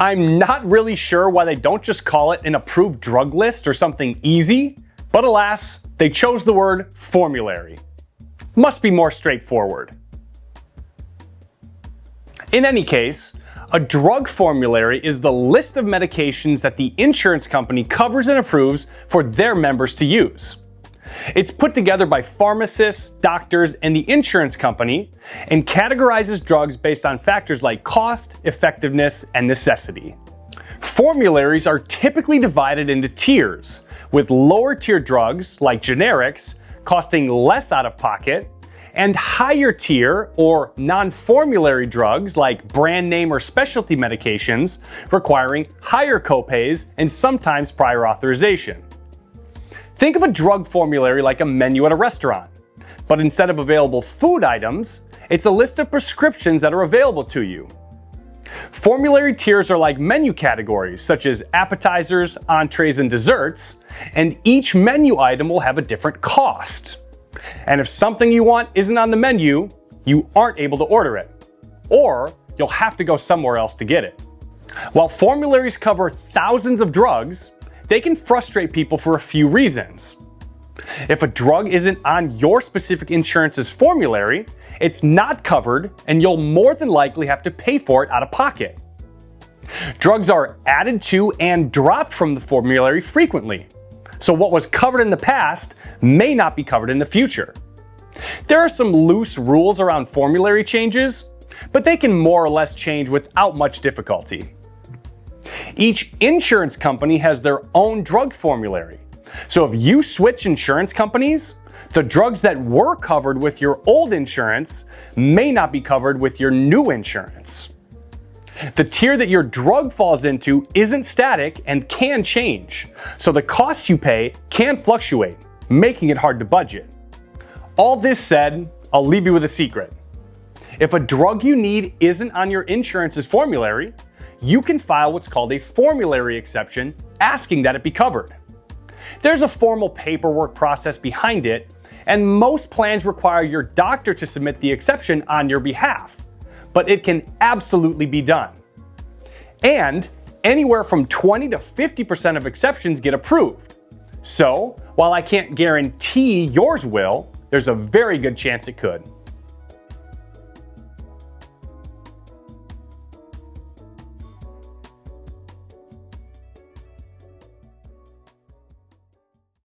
I'm not really sure why they don't just call it an approved drug list or something easy, but alas, they chose the word formulary. Must be more straightforward. In any case, a drug formulary is the list of medications that the insurance company covers and approves for their members to use. It's put together by pharmacists, doctors, and the insurance company, and categorizes drugs based on factors like cost, effectiveness, and necessity. Formularies are typically divided into tiers, with lower tier drugs, like generics, costing less out of pocket, and higher tier or non-formulary drugs like brand name or specialty medications requiring higher copays and sometimes prior authorization. Think of a drug formulary like a menu at a restaurant, but instead of available food items, it's a list of prescriptions that are available to you. Formulary tiers are like menu categories such as appetizers, entrees, and desserts, and each menu item will have a different cost. And if something you want isn't on the menu, you aren't able to order it, or you'll have to go somewhere else to get it. While formularies cover thousands of drugs, they can frustrate people for a few reasons. If a drug isn't on your specific insurance's formulary, it's not covered and you'll more than likely have to pay for it out of pocket. Drugs are added to and dropped from the formulary frequently, so what was covered in the past may not be covered in the future. There are some loose rules around formulary changes, but they can more or less change without much difficulty. Each insurance company has their own drug formulary, so if you switch insurance companies, the drugs that were covered with your old insurance may not be covered with your new insurance. The tier that your drug falls into isn't static and can change, so the costs you pay can fluctuate, making it hard to budget. All this said, I'll leave you with a secret. If a drug you need isn't on your insurance's formulary, you can file what's called a formulary exception asking that it be covered. There's a formal paperwork process behind it, and most plans require your doctor to submit the exception on your behalf, but it can absolutely be done. And anywhere from 20 to 50% of exceptions get approved. So, while I can't guarantee yours will, there's a very good chance it could.